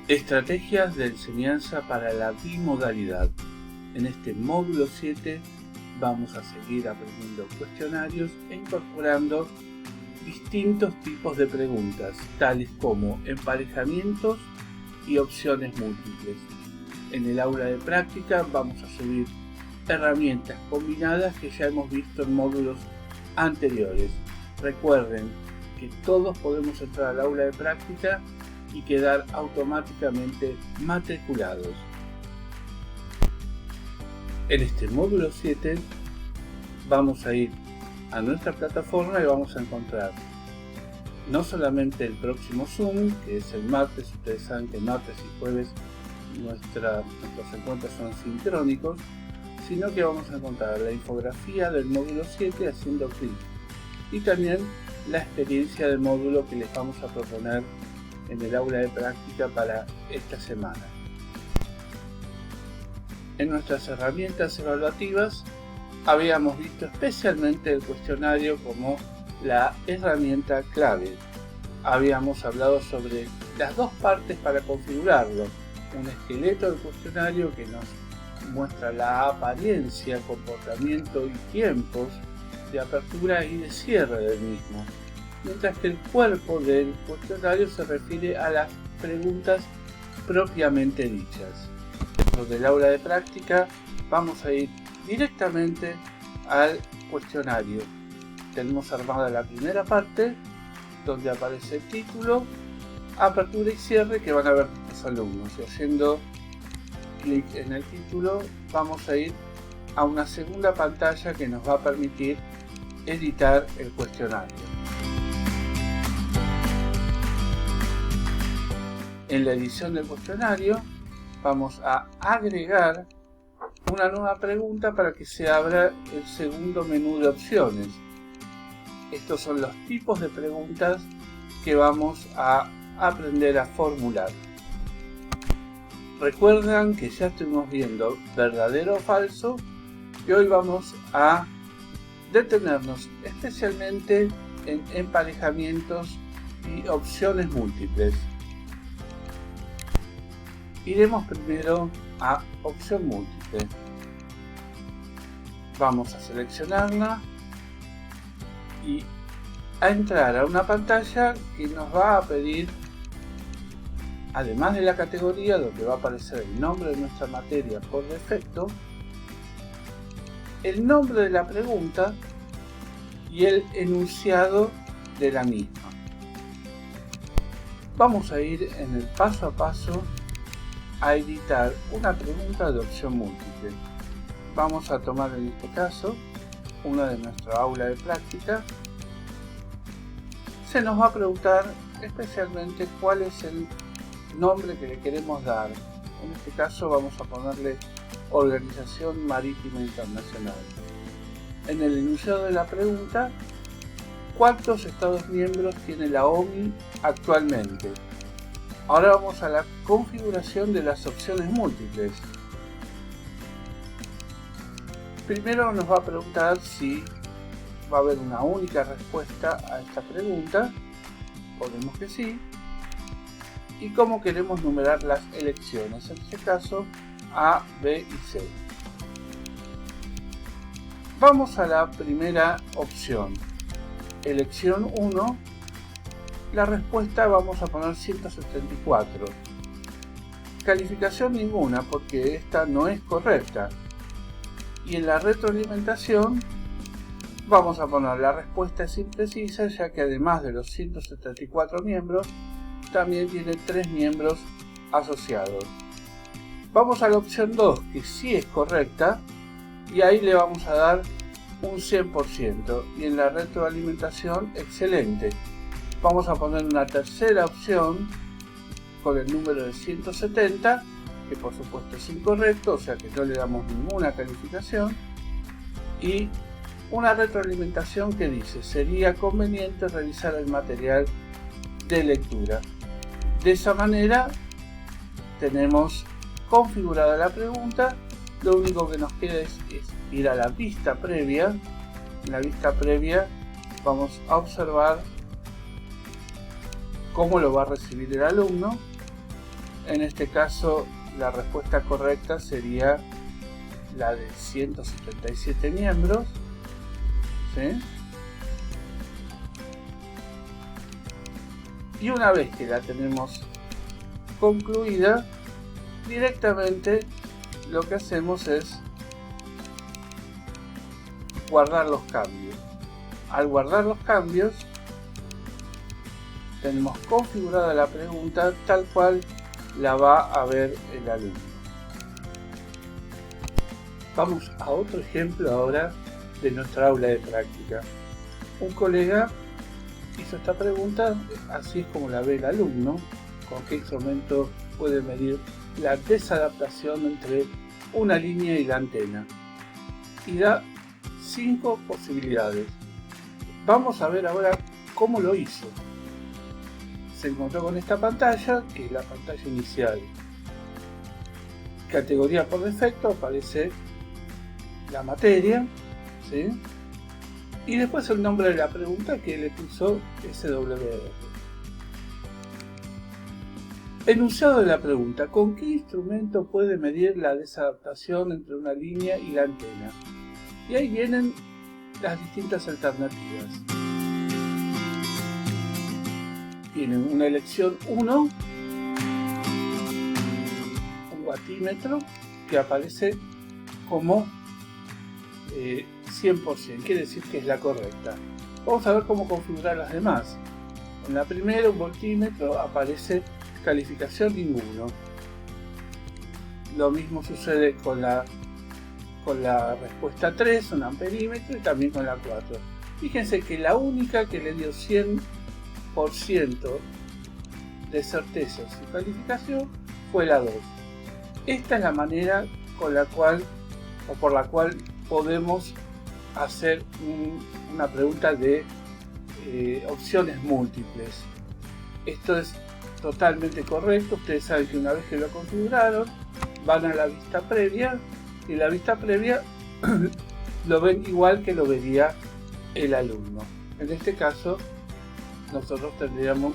Estrategias de enseñanza para la bimodalidad. En este módulo 7 vamos a seguir aprendiendo cuestionarios e incorporando distintos tipos de preguntas, tales como emparejamientos y opciones múltiples. En el aula de práctica vamos a subir herramientas combinadas que ya hemos visto en módulos anteriores. Recuerden que todos podemos entrar al aula de práctica y quedar automáticamente matriculados. En este módulo 7 vamos a ir a nuestra plataforma y vamos a encontrar no solamente el próximo Zoom, que es el martes. Ustedes saben que martes y jueves nuestros encuentros son sincrónicos, sino que vamos a encontrar la infografía del módulo 7 haciendo clic y también la experiencia del módulo que les vamos a proponer en el aula de práctica para esta semana. En nuestras herramientas evaluativas habíamos visto especialmente el cuestionario como la herramienta clave. Habíamos hablado sobre las dos partes para configurarlo: un esqueleto del cuestionario que nos muestra la apariencia, comportamiento y tiempos de apertura y de cierre del mismo, mientras que el cuerpo del cuestionario se refiere a las preguntas propiamente dichas. Dentro del aula de práctica vamos a ir directamente al cuestionario. Tenemos armada la primera parte, donde aparece el título, apertura y cierre, que van a ver los alumnos. Y haciendo clic en el título vamos a ir a una segunda pantalla que nos va a permitir editar el cuestionario. En la edición del cuestionario vamos a agregar una nueva pregunta para que se abra el segundo menú de opciones. Estos son los tipos de preguntas que vamos a aprender a formular. Recuerdan que ya estuvimos viendo verdadero o falso y hoy vamos a detenernos especialmente en emparejamientos y opciones múltiples. Iremos primero a opción múltiple. Vamos a seleccionarla y a entrar a una pantalla que nos va a pedir, además de la categoría donde va a aparecer el nombre de nuestra materia por defecto, el nombre de la pregunta y el enunciado de la misma. Vamos a ir en el paso a paso a editar una pregunta de opción múltiple. Vamos a tomar en este caso una de nuestra aula de práctica. Se nos va a preguntar especialmente cuál es el nombre que le queremos dar. En este caso vamos a ponerle Organización Marítima Internacional. En el enunciado de la pregunta, ¿cuántos Estados miembros tiene la OMI actualmente? Ahora vamos a la configuración de las opciones múltiples. Primero nos va a preguntar si va a haber una única respuesta a esta pregunta. Ponemos que sí. Y cómo queremos numerar las elecciones, en este caso A, B y C. Vamos a la primera opción, elección 1. La respuesta vamos a poner 174. Calificación ninguna, porque esta no es correcta. Y en la retroalimentación vamos a poner la respuesta es imprecisa, ya que además de los 174 miembros, también tiene 3 miembros asociados. Vamos a la opción 2, que sí es correcta, y ahí le vamos a dar un 100%. Y en la retroalimentación, excelente. Vamos a poner una tercera opción con el número de 170, que por supuesto es incorrecto, o sea que no le damos ninguna calificación. Y una retroalimentación que dice: sería conveniente revisar el material de lectura. De esa manera tenemos configurada la pregunta. Lo único que nos queda es ir a la vista previa. En la vista previa vamos a observar cómo lo va a recibir el alumno. En este caso la respuesta correcta sería la de 177 miembros, ¿sí? Y una vez que la tenemos concluida, directamente lo que hacemos es guardar los cambios. Al guardar los cambios, tenemos configurada la pregunta tal cual la va a ver el alumno. Vamos a otro ejemplo ahora de nuestra aula de práctica. Un colega hizo esta pregunta, así es como la ve el alumno: con qué instrumento puede medir la desadaptación entre una línea y la antena, y da 5 posibilidades. Vamos a ver ahora cómo lo hizo. Se encontró con esta pantalla, que es la pantalla inicial. Categoría por defecto, aparece la materia, ¿sí? Y después el nombre de la pregunta, que le puso SWR. Enunciado de la pregunta: ¿con qué instrumento puede medir la desadaptación entre una línea y la antena? Y ahí vienen las distintas alternativas. Tienen una elección 1, un watímetro, que aparece como 100%, quiere decir que es la correcta. Vamos a ver cómo configurar las demás. En la primera, un voltímetro, aparece calificación ninguno. Lo mismo sucede con la respuesta 3, un amperímetro, y también con la 4. Fíjense que la única que le dio 100% de certeza su calificación fue la 2. Esta es la manera con la cual, o por la cual podemos hacer una pregunta de opciones múltiples. Esto es totalmente correcto. Ustedes saben que una vez que lo configuraron, van a la vista previa, y en la vista previa lo ven igual que lo vería el alumno. En este caso, nosotros tendríamos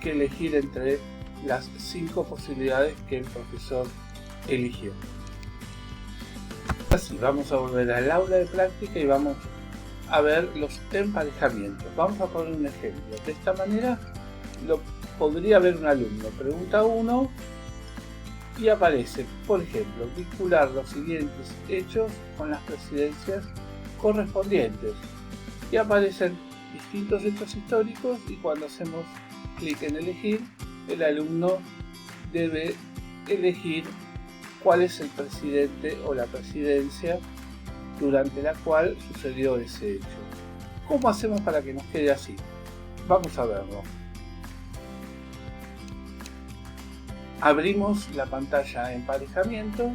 que elegir entre las 5 posibilidades que el profesor eligió. Así, vamos a volver al aula de práctica y vamos a ver los emparejamientos. Vamos a poner un ejemplo. De esta manera lo podría ver un alumno. Pregunta 1 y aparece, por ejemplo, vincular los siguientes hechos con las presidencias correspondientes. Y aparecen distintos hechos históricos, y cuando hacemos clic en elegir, el alumno debe elegir cuál es el presidente o la presidencia durante la cual sucedió ese hecho. ¿Cómo hacemos para que nos quede así? Vamos a verlo. Abrimos la pantalla de emparejamiento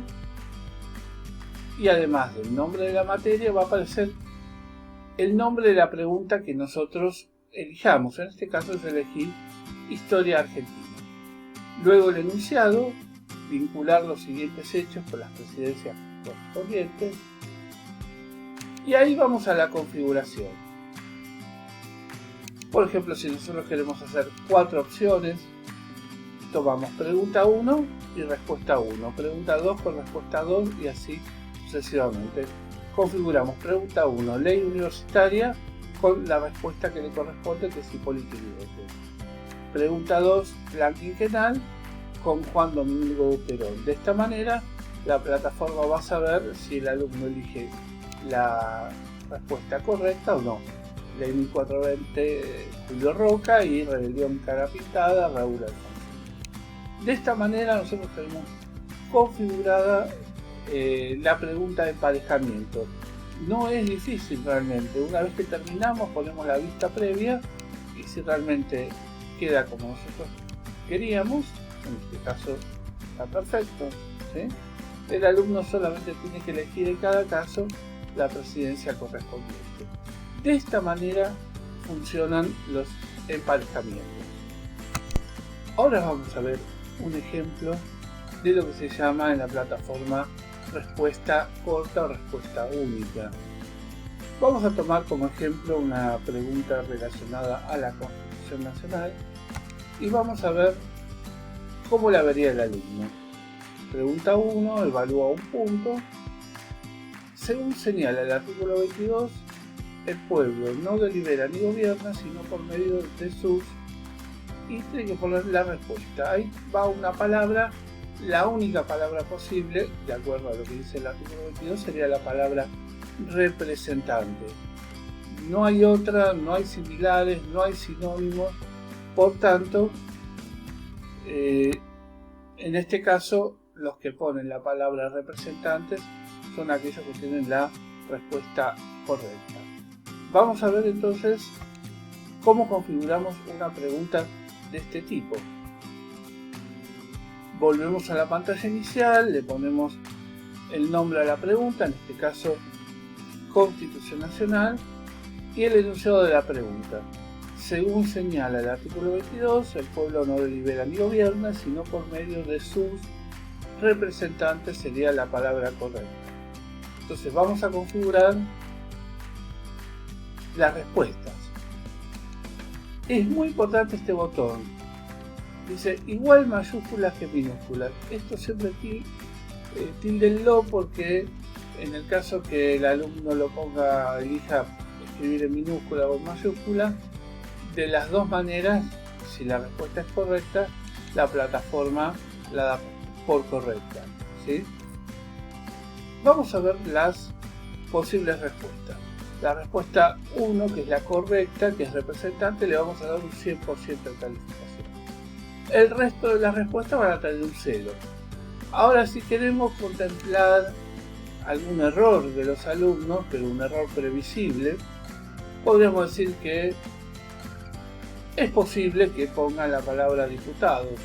y además del nombre de la materia va a aparecer el nombre de la pregunta que nosotros elijamos. En este caso es elegir Historia Argentina. Luego el enunciado: vincular los siguientes hechos con las presidencias correspondientes. Y ahí vamos a la configuración. Por ejemplo, si nosotros queremos hacer 4 opciones, tomamos pregunta 1 y respuesta 1, pregunta 2 con respuesta 2, y así sucesivamente. Configuramos pregunta 1, ley universitaria, con la respuesta que le corresponde, que es Hipólito Yrigoyen. Pregunta 2, plan quinquenal, con Juan Domingo Perón. De esta manera, la plataforma va a saber si el alumno elige la respuesta correcta o no. Ley 1420, Julio Roca, y Rebelión Cara Pintada, Raúl Alfonsín. De esta manera nosotros tenemos configurada la pregunta de emparejamiento. No es difícil realmente. Una vez que terminamos, ponemos la vista previa, y si realmente queda como nosotros queríamos, en este caso está perfecto, ¿sí? El alumno solamente tiene que elegir en cada caso la presidencia correspondiente. De esta manera funcionan los emparejamientos. Ahora vamos a ver un ejemplo de lo que se llama en la plataforma respuesta corta o respuesta única. Vamos a tomar como ejemplo una pregunta relacionada a la Constitución Nacional y vamos a ver ¿Cómo la vería el alumno? Pregunta 1, evalúa un punto. Según señala el artículo 22, el pueblo no delibera ni gobierna, sino por medio de sus... Y tiene que poner la respuesta. Ahí va una palabra, la única palabra posible, de acuerdo a lo que dice el artículo 22, sería la palabra representante. No hay otra, no hay similares, no hay sinónimos. Por tanto, en este caso, los que ponen la palabra representantes son aquellos que tienen la respuesta correcta. Vamos a ver entonces cómo configuramos una pregunta de este tipo. Volvemos a la pantalla inicial, le ponemos el nombre a la pregunta, en este caso Constitución Nacional, y el enunciado de la pregunta. Según señala el artículo 22, el pueblo no delibera ni gobierna, sino por medio de sus representantes, sería la palabra correcta. Entonces vamos a configurar las respuestas. Es muy importante este botón. Dice igual mayúsculas que minúsculas. Esto siempre aquí tildenlo, porque en el caso que el alumno lo ponga, elija escribir en minúscula o en mayúscula, de las dos maneras, si la respuesta es correcta, la plataforma la da por correcta, ¿sí? Vamos a ver las posibles respuestas. La respuesta 1, que es la correcta, que es representante, le vamos a dar un 100% de calificación. El resto de las respuestas van a tener un 0. Ahora, si queremos contemplar algún error de los alumnos, pero un error previsible, podríamos decir que es posible que pongan la palabra diputados.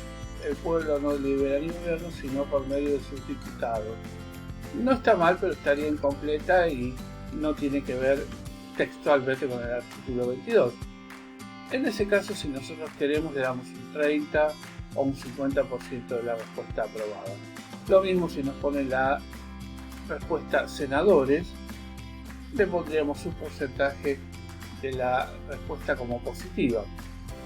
El pueblo no delibera ni gobierno, sino por medio de sus diputados. No está mal, pero estaría incompleta y no tiene que ver textualmente con el artículo 22. En ese caso, si nosotros queremos, le damos un 30 o un 50% de la respuesta aprobada. Lo mismo si nos ponen la respuesta senadores, le pondríamos un porcentaje de la respuesta como positiva.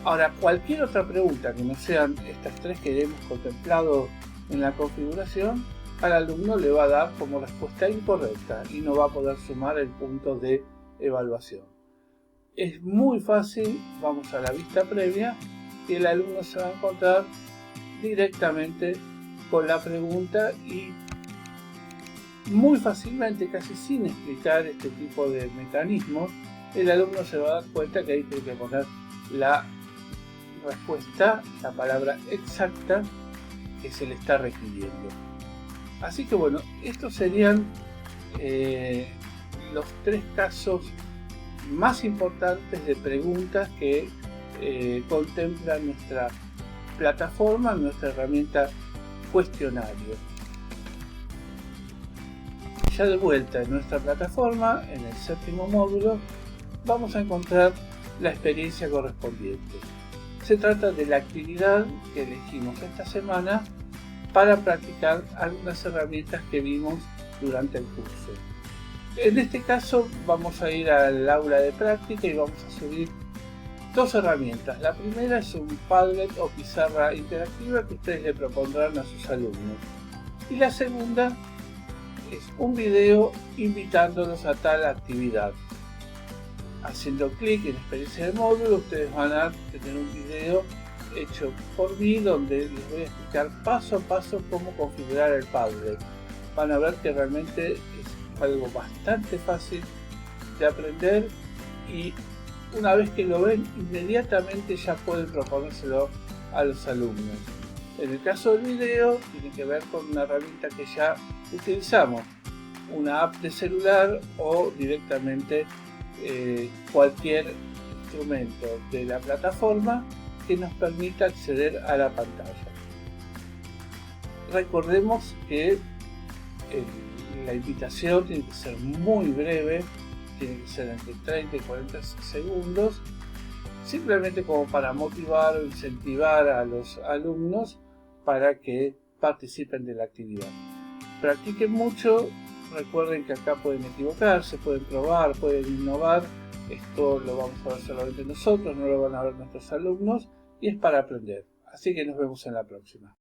Ahora, cualquier otra pregunta que no sean estas tres que hemos contemplado en la configuración, al alumno le va a dar como respuesta incorrecta y no va a poder sumar el punto de evaluación. Es muy fácil, vamos a la vista previa y el alumno se va a encontrar directamente con la pregunta y muy fácilmente, casi sin explicar este tipo de mecanismos, el alumno se va a dar cuenta que ahí tiene que poner la respuesta, la palabra exacta que se le está requiriendo. Así que bueno, estos serían los tres casos más importantes de preguntas que contempla nuestra plataforma, nuestra herramienta cuestionario. Ya de vuelta en nuestra plataforma, en el séptimo módulo, vamos a encontrar la experiencia correspondiente. Se trata de la actividad que elegimos esta semana para practicar algunas herramientas que vimos durante el curso. En este caso vamos a ir al aula de práctica y vamos a subir dos herramientas. La primera es un Padlet o pizarra interactiva que ustedes le propondrán a sus alumnos. Y la segunda es un video invitándolos a tal actividad. Haciendo clic en experiencia de módulo, ustedes van a tener un video hecho por mí donde les voy a explicar paso a paso cómo configurar el Padlet. Van a ver que realmente es algo bastante fácil de aprender y una vez que lo ven, inmediatamente ya pueden proponérselo a los alumnos. En el caso del video, tiene que ver con una herramienta que ya utilizamos, una app de celular o directamente cualquier instrumento de la plataforma que nos permita acceder a la pantalla. Recordemos que la invitación tiene que ser muy breve, tiene que ser entre 30 y 40 segundos, simplemente como para motivar o incentivar a los alumnos para que participen de la actividad. Practiquen mucho, recuerden que acá pueden equivocarse, pueden probar, pueden innovar. Esto lo vamos a ver solamente nosotros, no lo van a ver nuestros alumnos y es para aprender. Así que nos vemos en la próxima.